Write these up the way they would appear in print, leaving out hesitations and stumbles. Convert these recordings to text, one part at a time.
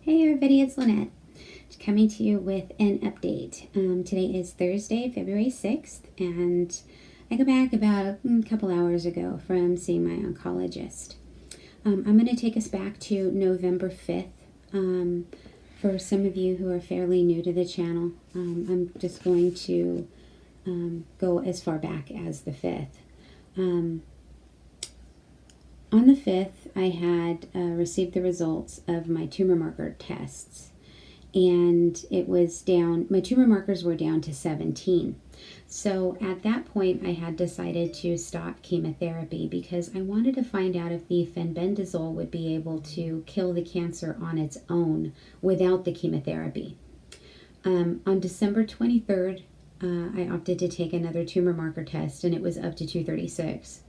Hey everybody, it's Lynette, coming to you with an update. Today is Thursday, February 6th, and I got back about a couple hours ago from seeing my oncologist. I'm going to take us back to November 5th. For some of you who are fairly new to the channel, I'm just going to go as far back as the 5th. On the 5th, I had received the results of my tumor marker tests, and it was down, my tumor markers were down to 17. So at that point, I had decided to stop chemotherapy because I wanted to find out if the fenbendazole would be able to kill the cancer on its own without the chemotherapy. On December 23rd, I opted to take another tumor marker test, and it was up to 236.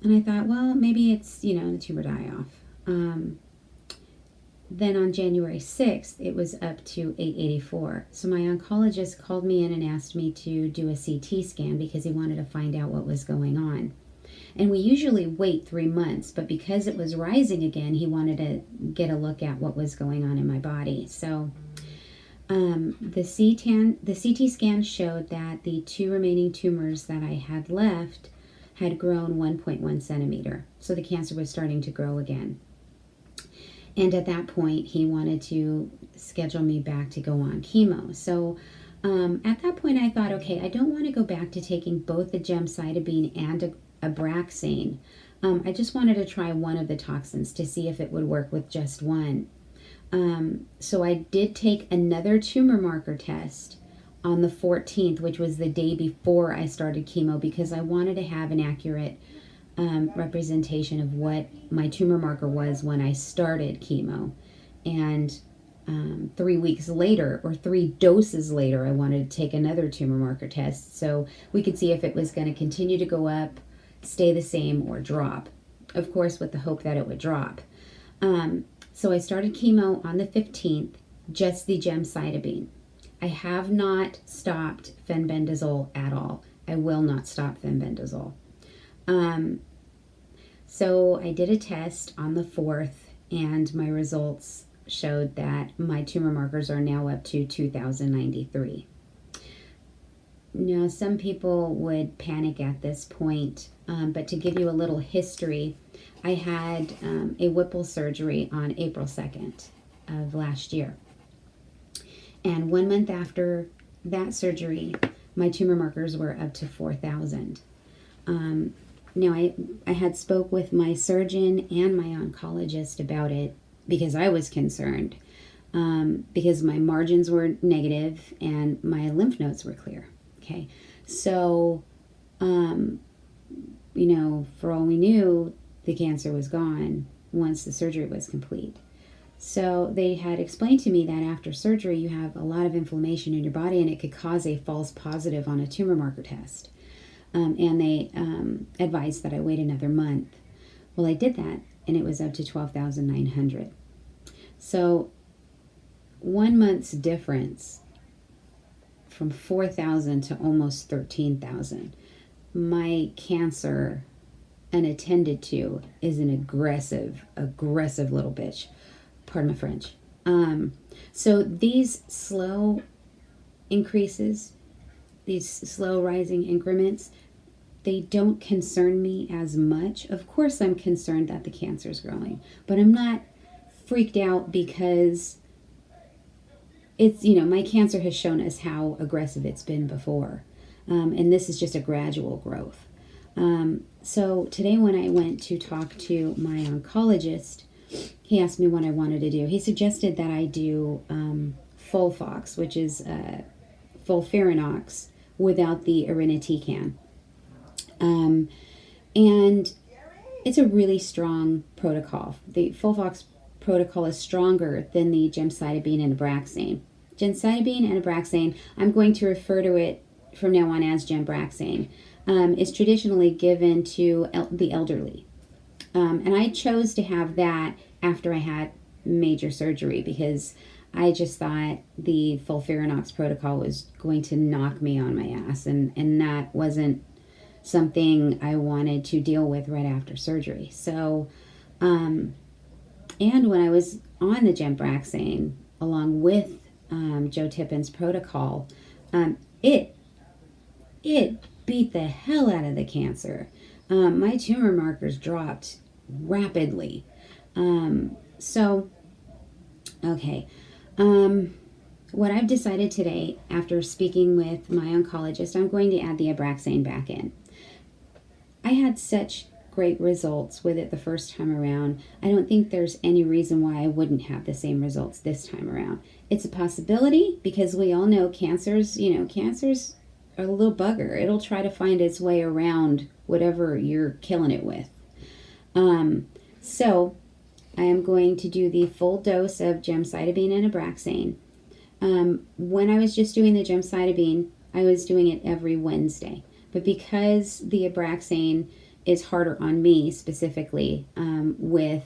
And I thought, well, maybe it's, the tumor die-off. Then on January 6th, it was up to 884. So my oncologist called me in and asked me to do a CT scan because he wanted to find out what was going on. And we usually wait 3 months, but because it was rising again, he wanted to get a look at what was going on in my body. So the CT scan showed that the 2 remaining tumors that I had left had grown 1.1 centimeter. So the cancer was starting to grow again. And at that point, he wanted to schedule me back to go on chemo. So at that point, I thought, okay, I don't want to go back to taking both the gemcitabine and Abraxane. I just wanted to try one of the toxins to see if it would work with just one. So I did take another tumor marker test on the 14th, which was the day before I started chemo, because I wanted to have an accurate representation of what my tumor marker was when I started chemo. And 3 weeks later, or 3 doses later, I wanted to take another tumor marker test so we could see if it was going to continue to go up, stay the same, or drop. Of course, with the hope that it would drop. So I started chemo on the 15th, just the gemcitabine. I have not stopped fenbendazole at all. I will not stop fenbendazole. So I did a test on the 4th, and my results showed that my tumor markers are now up to 2,093. Now, some people would panic at this point, but to give you a little history, I had a Whipple surgery on April 2nd of last year. And 1 month after that surgery, my tumor markers were up to 4,000. Now, I had spoke with my surgeon and my oncologist about it because I was concerned, because my margins were negative and my lymph nodes were clear. Okay, so, for all we knew, the cancer was gone once the surgery was complete. So they had explained to me that after surgery, you have a lot of inflammation in your body, and it could cause a false positive on a tumor marker test. And they advised that I wait another month. Well, I did that, and it was up to 12,900. So 1 month's difference from 4,000 to almost 13,000. My cancer, unattended to, is an aggressive little bitch. Pardon my French. So these slow increases, these slow rising increments, they don't concern me as much. Of course, I'm concerned that the cancer is growing, but I'm not freaked out because it's, my cancer has shown us how aggressive it's been before. And this is just a gradual growth. So today when I went to talk to my oncologist, he asked me what I wanted to do. He suggested that I do Folfirinox, which is Folfirinox without the irinotecan. And it's a really strong protocol. The Folfirinox protocol is stronger than the gemcitabine and Abraxane. Gemcitabine and Abraxane, I'm going to refer to it from now on as Gembraxane, is traditionally given to the elderly. And I chose to have that after I had major surgery because I just thought the Folfirinox protocol was going to knock me on my ass, and that wasn't something I wanted to deal with right after surgery. So And when I was on the Abraxane, along with Joe Tippens Protocol, it beat the hell out of the cancer. My tumor markers dropped rapidly. Okay. What I've decided today, after speaking with my oncologist, I'm going to add the Abraxane back in. I had such great results with it the first time around. I don't think there's any reason why I wouldn't have the same results this time around. It's a possibility because we all know cancers are a little bugger. It'll try to find its way around whatever you're killing it with. So I am going to do the full dose of gemcitabine and Abraxane. When I was just doing the gemcitabine, I was doing it every Wednesday. But because the Abraxane is harder on me specifically with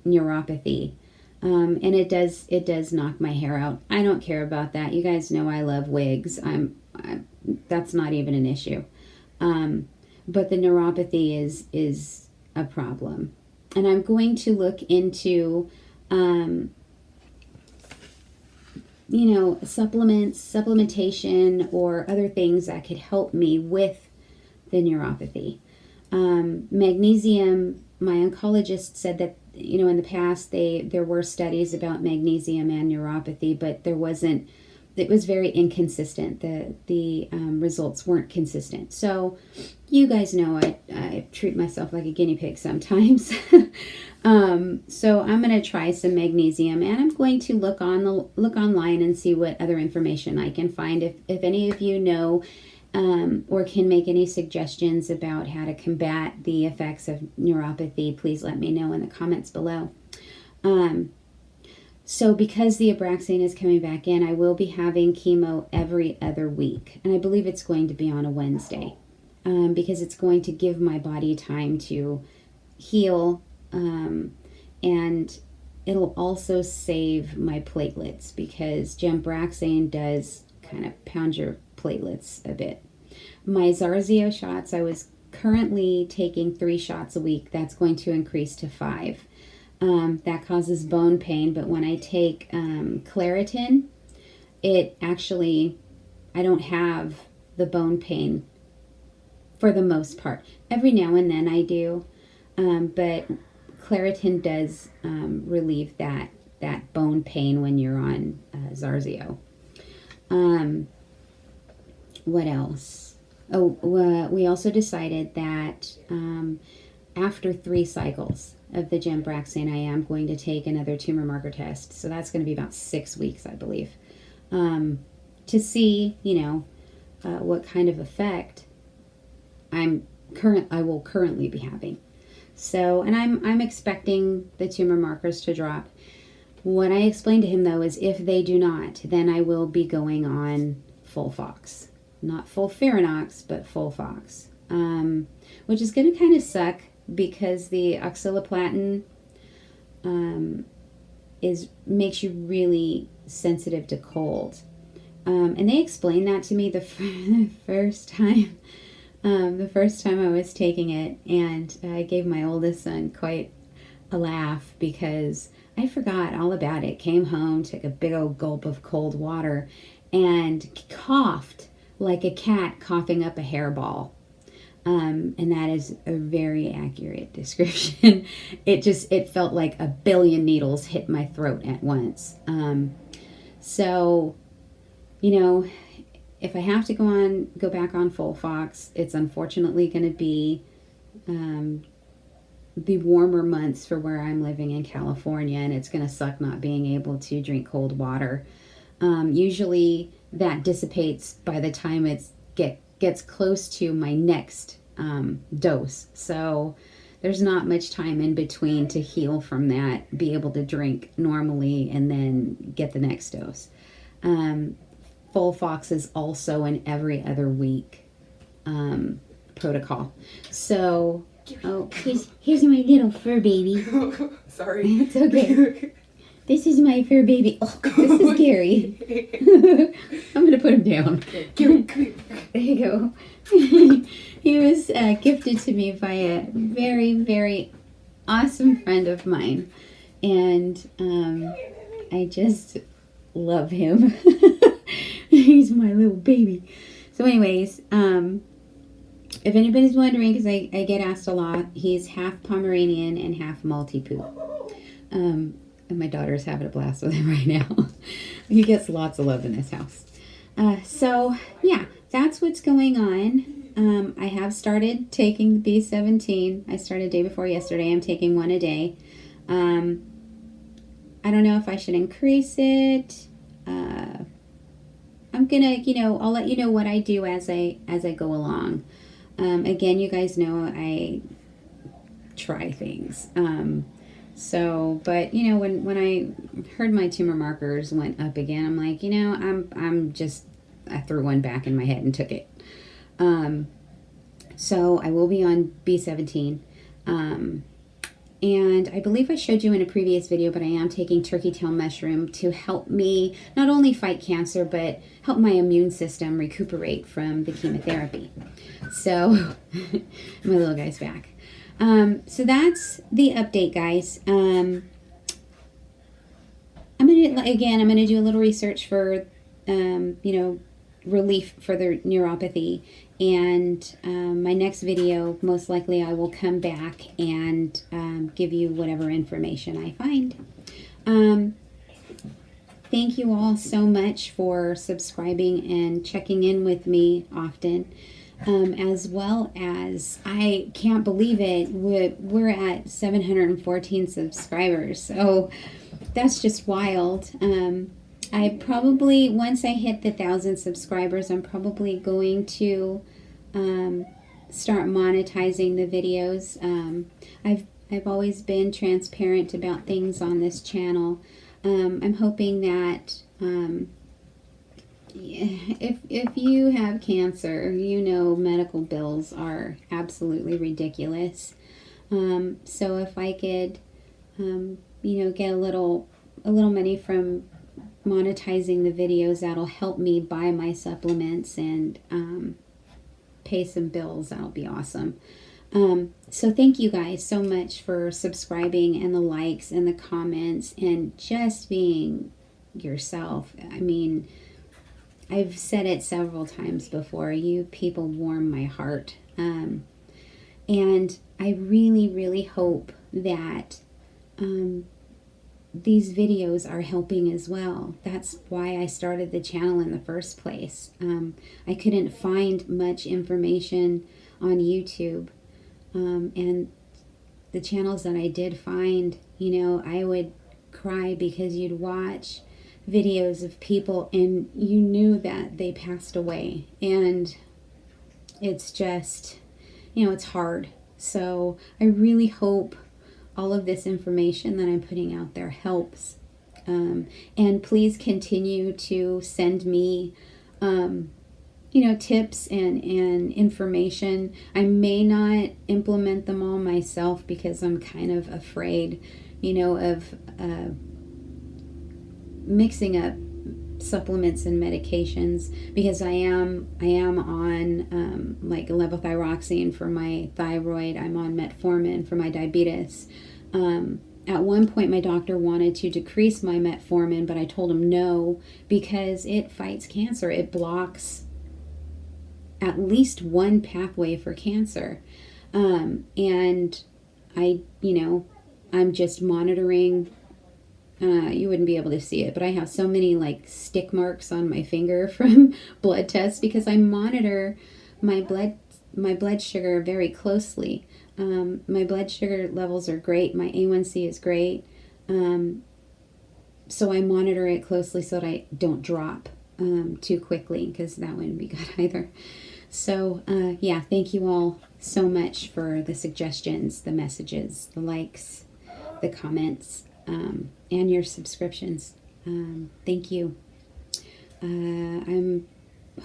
neuropathy, and it does knock my hair out. I don't care about that. You guys know I love wigs. That's not even an issue. But the neuropathy is a problem. And I'm going to look into, supplementation or other things that could help me with the neuropathy. Magnesium, my oncologist said that, in the past there were studies about magnesium and neuropathy, but it was very inconsistent. The results weren't consistent. So you guys know I treat myself like a guinea pig sometimes. So I'm going to try some magnesium, and I'm going to look online and see what other information I can find. If any of you know or can make any suggestions about how to combat the effects of neuropathy, please let me know in the comments below. So because the Abraxane is coming back in, I will be having chemo every other week. And I believe it's going to be on a Wednesday because it's going to give my body time to heal. And it'll also save my platelets because Abraxane does kind of pound your platelets a bit. My Zarzio shots, I was currently taking 3 shots a week. That's going to increase to 5. That causes bone pain, but when I take Claritin, it actually, I don't have the bone pain for the most part. Every now and then I do, but Claritin does relieve that bone pain when you're on Zarzio. What else? We also decided that after 3 cycles of the Abraxane, I am going to take another tumor marker test. So that's going to be about 6 weeks, I believe, to see, what kind of effect I will currently be having. So, and I'm expecting the tumor markers to drop. What I explained to him, though, is if they do not, then I will be going on Folfox. Not Folfirinox, but Folfox, which is going to kind of suck because the oxaliplatin makes you really sensitive to cold. And they explained that to me the first time. The first time I was taking it, and I gave my oldest son quite a laugh because I forgot all about it. Came home, took a big old gulp of cold water, and coughed like a cat coughing up a hairball. And that is a very accurate description. It felt like a billion needles hit my throat at once. So, if I have to go back on Folfox, it's unfortunately going to be the warmer months for where I'm living in California, and it's going to suck not being able to drink cold water. Usually that dissipates by the time it gets close to my next dose. So there's not much time in between to heal from that, be able to drink normally, and then get the next dose. Folfox is also an every other week protocol. So, here's my little fur baby. Sorry. It's okay. This is my fur baby. Oh, this is Gary. I'm going to put him down. Gary, come here. There you go. He was gifted to me by a very, very awesome friend of mine. And I just love him. He's my little baby. So anyways, if anybody's wondering, because I get asked a lot, he's half Pomeranian and half Maltipoo. And my daughter's having a blast with him right now. He gets lots of love in this house. So yeah, that's what's going on. I have started taking the B17. I started day before yesterday. I'm taking one a day. I don't know if I should increase it. I'm gonna, I'll let you know what I do as I go along. Again, you guys know I try things. But when I heard my tumor markers went up again, I'm like, I threw one back in my head and took it. So I will be on B17. And I believe I showed you in a previous video, but I am taking turkey tail mushroom to help me not only fight cancer, but help my immune system recuperate from the chemotherapy. So my little guy's back. So that's the update, guys. I'm gonna do a little research for, relief for the neuropathy. And my next video, most likely I will come back and give you whatever information I find. Thank you all so much for subscribing and checking in with me often. As well as, I can't believe it, we're at 714 subscribers. So that's just wild. I probably, once I hit the 1,000 subscribers, I'm probably going to start monetizing the videos. I've always been transparent about things on this channel. I'm hoping that if you have cancer, medical bills are absolutely ridiculous. So if I could, get a little money from monetizing the videos, that'll help me buy my supplements and pay some bills. That'll be awesome. So thank you guys so much for subscribing and the likes and the comments and just being yourself. I mean, I've said it several times before. You people warm my heart. And I really, really hope that these videos are helping as well. That's why I started the channel in the first place. I couldn't find much information on YouTube. And the channels that I did find, I would cry because you'd watch videos of people and you knew that they passed away, and it's just, it's hard. So I really hope all of this information that I'm putting out there helps. And please continue to send me tips and information. I may not implement them all myself because I'm kind of afraid of mixing up supplements and medications, because I am on like levothyroxine for my thyroid. I'm on metformin for my diabetes. At one point my doctor wanted to decrease my metformin, but I told him no, because it fights cancer. It blocks at least one pathway for cancer. And I'm just monitoring. You wouldn't be able to see it, but I have so many like stick marks on my finger from blood tests because I monitor my blood sugar very closely. My blood sugar levels are great. My A1C is great. So I monitor it closely so that I don't drop too quickly, because that wouldn't be good either. So yeah, thank you all so much for the suggestions, the messages, the likes, the comments, and your subscriptions. Thank you. I'm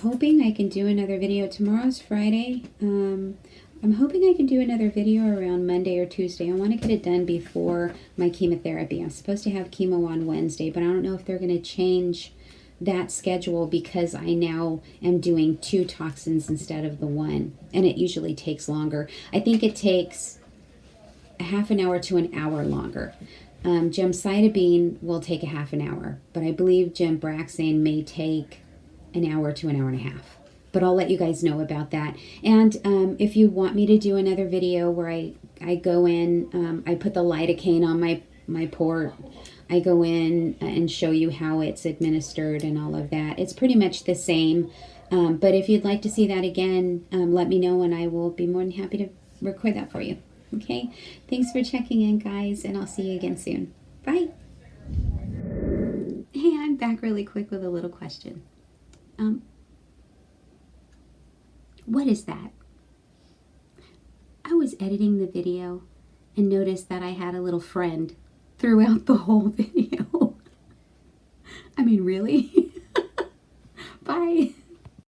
hoping I can do another video. Tomorrow's Friday. I'm hoping I can do another video around Monday or Tuesday. I want to get it done before my chemotherapy. I'm supposed to have chemo on Wednesday, but I don't know if they're going to change that schedule because I now am doing 2 toxins instead of the 1, and it usually takes longer. I think it takes a half an hour to an hour longer. Gemcitabine will take a half an hour, but I believe Abraxane may take an hour to an hour and a half. But I'll let you guys know about that. And if you want me to do another video where I go in, I put the lidocaine on my port, I go in and show you how it's administered and all of that. It's pretty much the same. But if you'd like to see that again, let me know and I will be more than happy to record that for you. Okay? Thanks for checking in, guys, and I'll see you again soon. Bye. Hey, I'm back really quick with a little question. What is that? I was editing the video and noticed that I had a little friend throughout the whole video. I mean, really? Bye.